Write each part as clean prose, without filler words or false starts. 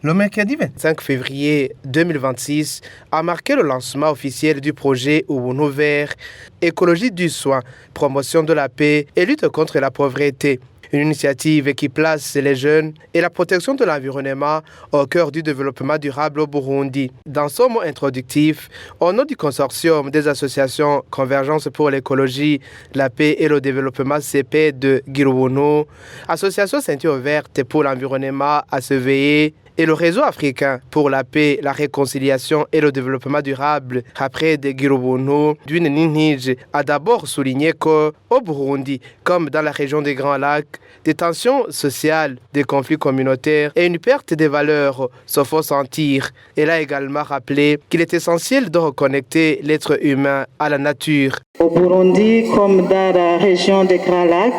Le mercredi 25 février 2026 a marqué le lancement officiel du projet Ubuntu Vert, écologie du soin, promotion de la paix et lutte contre la pauvreté. Une initiative qui place les jeunes et la protection de l'environnement au cœur du développement durable au Burundi. Dans son mot introductif, au nom du consortium des associations Convergence pour l'écologie, la paix et le développement CP de Girubuntu, Association Ceinture Verte pour l'environnement ACVE et le réseau africain pour la paix, la réconciliation et le développement durable, après de Girubuntu, d'une Ninhij, a d'abord souligné qu'au Burundi, comme dans la région des Grands Lacs, des tensions sociales, des conflits communautaires et une perte des valeurs se font sentir. Elle a également rappelé qu'il est essentiel de reconnecter l'être humain à la nature. Au Burundi, comme dans la région des Grands Lacs,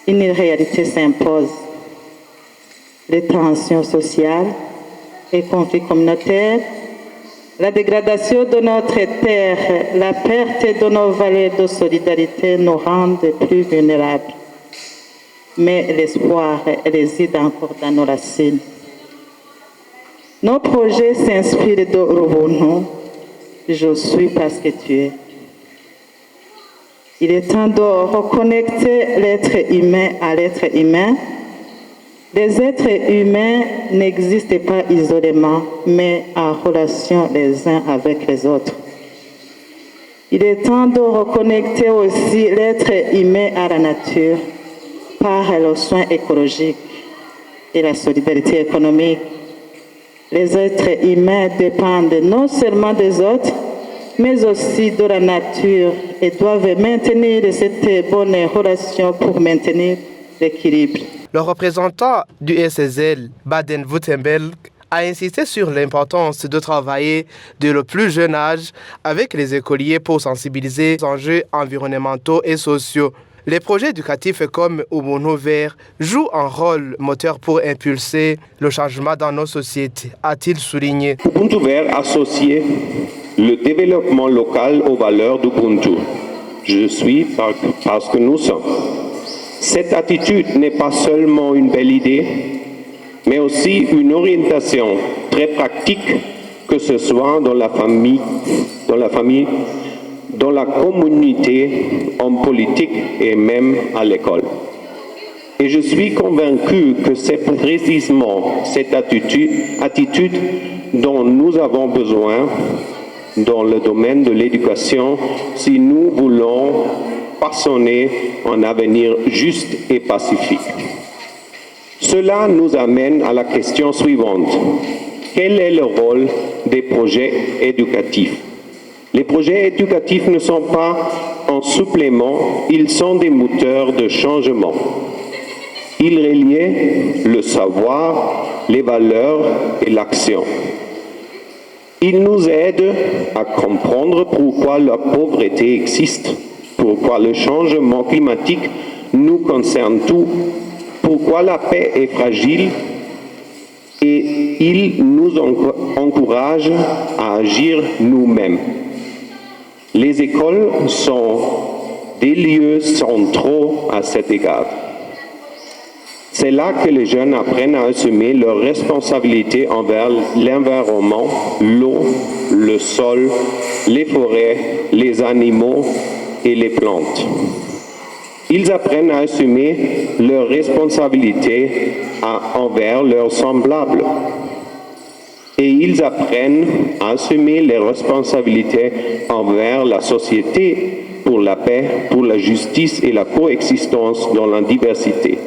une réalité s'impose. Les tensions sociales, les conflits communautaires, la dégradation de notre terre, la perte de nos valeurs de solidarité nous rendent plus vulnérables. Mais l'espoir réside encore dans nos racines. Nos projets s'inspirent de Ubuntu. Je suis parce que tu es. Il est temps de reconnecter l'être humain à l'être humain. Les êtres humains n'existent pas isolément, mais en relation les uns avec les autres. Il est temps de reconnecter aussi l'être humain à la nature par le soin écologique et la solidarité économique. Les êtres humains dépendent non seulement des autres, mais aussi de la nature et doivent maintenir cette bonne relation pour maintenir l'équilibre. Le représentant du SSL, Baden-Württemberg, a insisté sur l'importance de travailler dès le plus jeune âge avec les écoliers pour sensibiliser aux enjeux environnementaux et sociaux. Les projets éducatifs comme Ubuntu Vert jouent un rôle moteur pour impulser le changement dans nos sociétés, a-t-il souligné. Ubuntu Vert associe le développement local aux valeurs d'Ubuntu. Je suis parce que nous sommes. Cette attitude n'est pas seulement une belle idée, mais aussi une orientation très pratique, que ce soit dans la famille, dans la communauté, en politique et même à l'école. Et je suis convaincu que c'est précisément cette attitude dont nous avons besoin dans le domaine de l'éducation si nous voulons façonner un avenir juste et pacifique. Cela nous amène à la question suivante. Quel est le rôle des projets éducatifs? Les projets éducatifs ne sont pas un supplément, ils sont des moteurs de changement. Ils relient le savoir, les valeurs et l'action. Ils nous aident à comprendre pourquoi la pauvreté existe, pourquoi le changement climatique nous concerne tous, pourquoi la paix est fragile, et ils nous encouragent à agir nous-mêmes. Les écoles sont des lieux centraux à cet égard. C'est là que les jeunes apprennent à assumer leurs responsabilités envers l'environnement, l'eau, le sol, les forêts, les animaux et les plantes. Ils apprennent à assumer leurs responsabilités envers leurs semblables. Et ils apprennent à assumer les responsabilités envers la société pour la paix, pour la justice et la coexistence dans la diversité.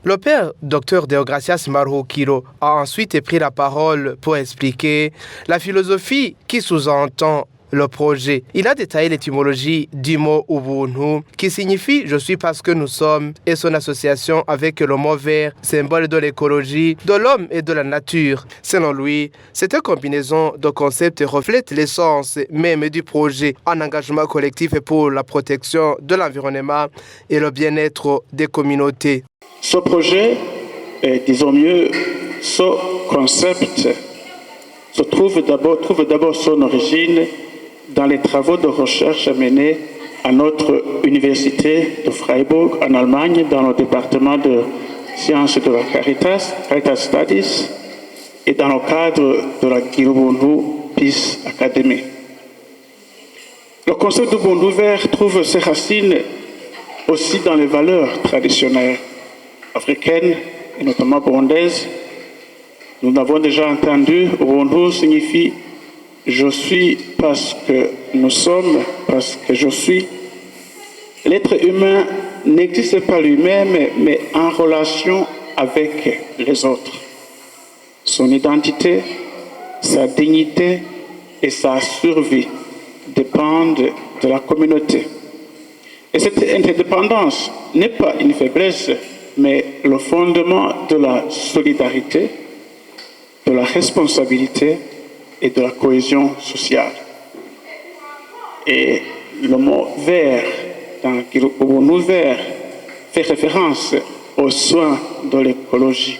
Le père Dr Deogracias Marroquiro a ensuite pris la parole pour expliquer la philosophie qui sous-entend le projet. Il a détaillé l'étymologie du mot Ubuntu, qui signifie « je suis parce que nous sommes » et son association avec le mot vert, symbole de l'écologie, de l'homme et de la nature. Selon lui, cette combinaison de concepts reflète l'essence même du projet, un engagement collectif pour la protection de l'environnement et le bien-être des communautés. Ce projet, disons mieux, ce concept trouve d'abord son origine dans les travaux de recherche menés à notre université de Freiburg en Allemagne, dans le département de sciences de la Caritas Studies, et dans le cadre de la Kirubundu Peace Academy. Le concept d'Ubuntu vert trouve ses racines aussi dans les valeurs traditionnelles africaines et notamment burundaises. Nous l'avons déjà entendu, Ubuntu signifie « je suis parce que nous sommes, parce que je suis ». L'être humain n'existe pas lui-même, mais en relation avec les autres. Son identité, sa dignité et sa survie dépendent de la communauté. Et cette interdépendance n'est pas une faiblesse, mais le fondement de la solidarité, de la responsabilité et de la cohésion sociale. Et le mot vert dans Ubuntu vert fait référence aux soins de l'écologie,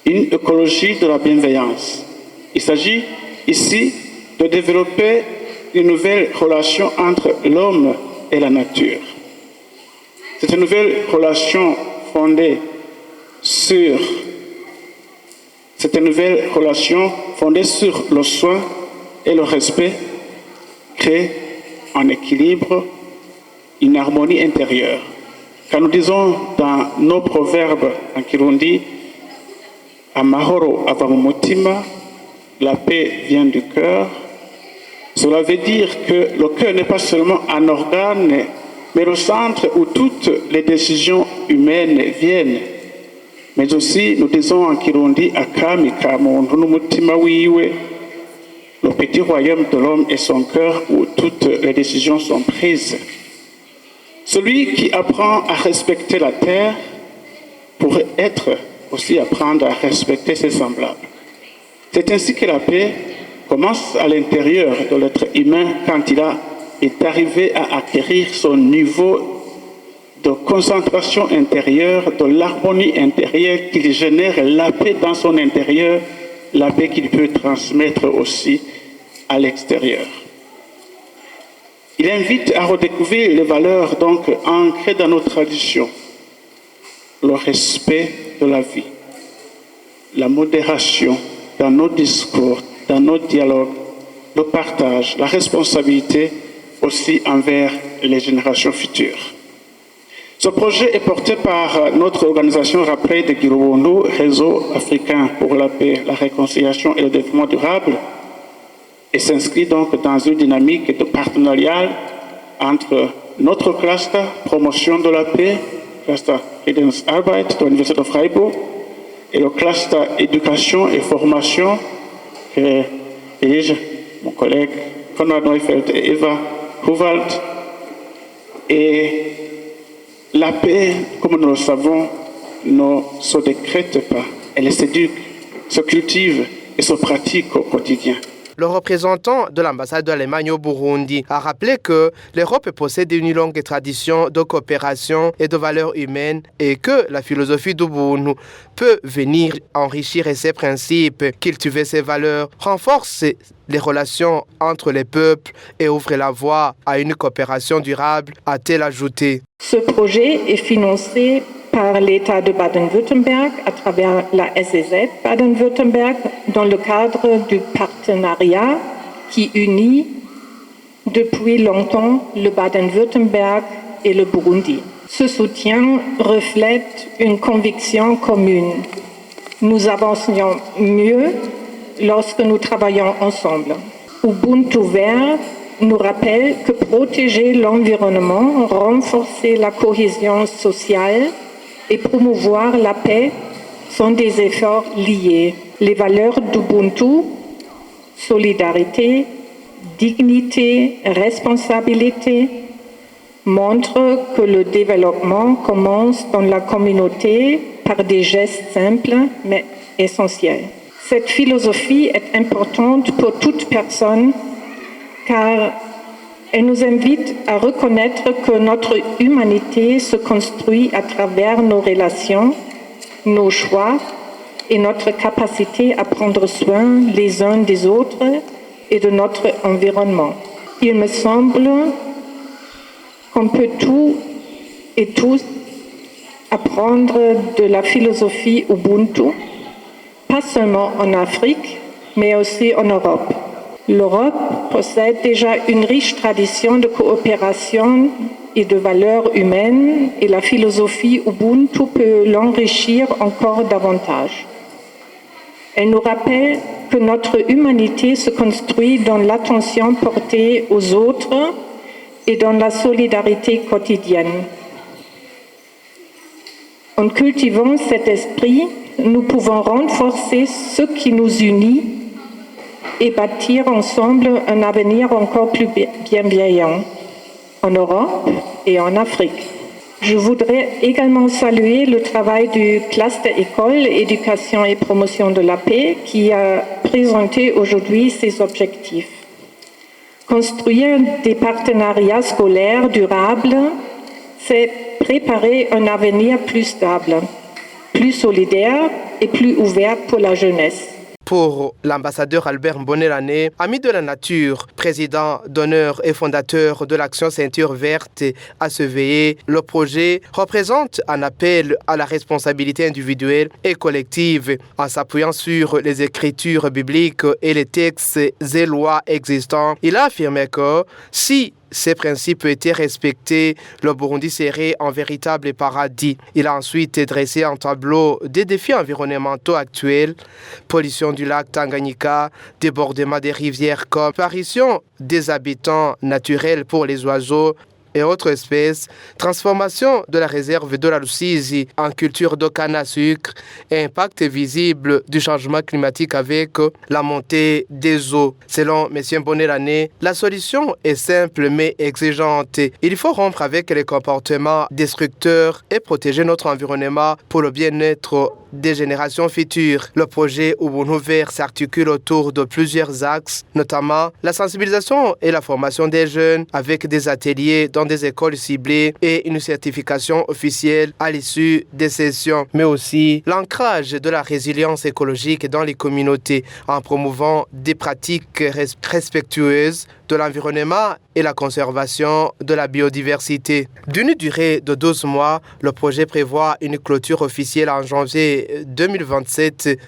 une écologie de la bienveillance. Il s'agit ici de développer une nouvelle relation entre l'homme et la nature. Cette nouvelle relation fondée sur le soin et le respect crée un équilibre, une harmonie intérieure. Quand nous disons dans nos proverbes en Kirundi, Amahoro ava mu mutima, la paix vient du cœur, cela veut dire que le cœur n'est pas seulement un organe, mais le centre où toutes les décisions humaines viennent. Mais aussi, nous disons en Kirundi, Akami ka muntu n'umutima wiwe, le petit royaume de l'homme et son cœur où toutes les décisions sont prises. Celui qui apprend à respecter la terre pourrait aussi apprendre à respecter ses semblables. C'est ainsi que la paix commence à l'intérieur de l'être humain quand il est arrivé à acquérir son niveau de concentration intérieure, de l'harmonie intérieure qu'il génère la paix dans son intérieur, la paix qu'il peut transmettre aussi à l'extérieur. Il invite à redécouvrir les valeurs donc ancrées dans nos traditions, le respect de la vie, la modération dans nos discours, dans nos dialogues, le partage, la responsabilité aussi envers les générations futures. Ce projet est porté par notre organisation rappelée de Kirubundu, Réseau africain pour la paix, la réconciliation et le développement durable, et s'inscrit donc dans une dynamique de partenariat entre notre cluster promotion de la paix, cluster Friedensarbeit de l'Université de Freiburg, et le cluster éducation et formation que dirige mon collègue Konrad Neufeld et Eva Huwald. Et la paix, comme nous le savons, ne se décrète pas, elle s'éduque, se cultive et se pratique au quotidien. Le représentant de l'ambassade d'Allemagne au Burundi a rappelé que l'Europe possède une longue tradition de coopération et de valeurs humaines et que la philosophie d'Ubuntu peut venir enrichir ces principes, cultiver ces valeurs, renforcer les relations entre les peuples et ouvrir la voie à une coopération durable, a-t-elle ajouté. Ce projet est financé par l'État de Baden-Württemberg à travers la SEZ Baden-Württemberg dans le cadre du partenariat qui unit depuis longtemps le Baden-Württemberg et le Burundi. Ce soutien reflète une conviction commune. Nous avançons mieux lorsque nous travaillons ensemble. Ubuntu Vert nous rappelle que protéger l'environnement, renforcer la cohésion sociale et promouvoir la paix sont des efforts liés. Les valeurs d'Ubuntu, solidarité, dignité, responsabilité, montrent que le développement commence dans la communauté par des gestes simples mais essentiels. Cette philosophie est importante pour toute personne car elle nous invite à reconnaître que notre humanité se construit à travers nos relations, nos choix et notre capacité à prendre soin les uns des autres et de notre environnement. Il me semble qu'on peut tout et tous apprendre de la philosophie Ubuntu, pas seulement en Afrique, mais aussi en Europe. L'Europe possède déjà une riche tradition de coopération et de valeurs humaines et la philosophie Ubuntu peut l'enrichir encore davantage. Elle nous rappelle que notre humanité se construit dans l'attention portée aux autres et dans la solidarité quotidienne. En cultivant cet esprit, nous pouvons renforcer ce qui nous unit et bâtir ensemble un avenir encore plus bienveillant en Europe et en Afrique. Je voudrais également saluer le travail du cluster école, éducation et promotion de la paix qui a présenté aujourd'hui ses objectifs. Construire des partenariats scolaires durables, c'est préparer un avenir plus stable, plus solidaire et plus ouvert pour la jeunesse. Pour l'ambassadeur Albert Mbonelane, ami de la nature, président d'honneur et fondateur de l'action Ceinture Verte à se veiller, le projet représente un appel à la responsabilité individuelle et collective en s'appuyant sur les écritures bibliques et les textes et lois existants. Il a affirmé que si ces principes étaient respectés, le Burundi serait un véritable paradis. Il a ensuite dressé un tableau des défis environnementaux actuels, pollution du lac Tanganyika, débordement des rivières comme apparition des habitants naturels pour les oiseaux et autres espèces, transformation de la réserve de la Rusizi en culture de canne à sucre et impact visible du changement climatique avec la montée des eaux. Selon M. Mbonelane, la solution est simple mais exigeante. Il faut rompre avec les comportements destructeurs et protéger notre environnement pour le bien-être des générations futures. Le projet Ubuntu Vert s'articule autour de plusieurs axes, notamment la sensibilisation et la formation des jeunes avec des ateliers dans des écoles ciblées et une certification officielle à l'issue des sessions, mais aussi l'ancrage de la résilience écologique dans les communautés en promouvant des pratiques respectueuses de l'environnement et la conservation de la biodiversité. D'une durée de 12 mois, le projet prévoit une clôture officielle en janvier 2027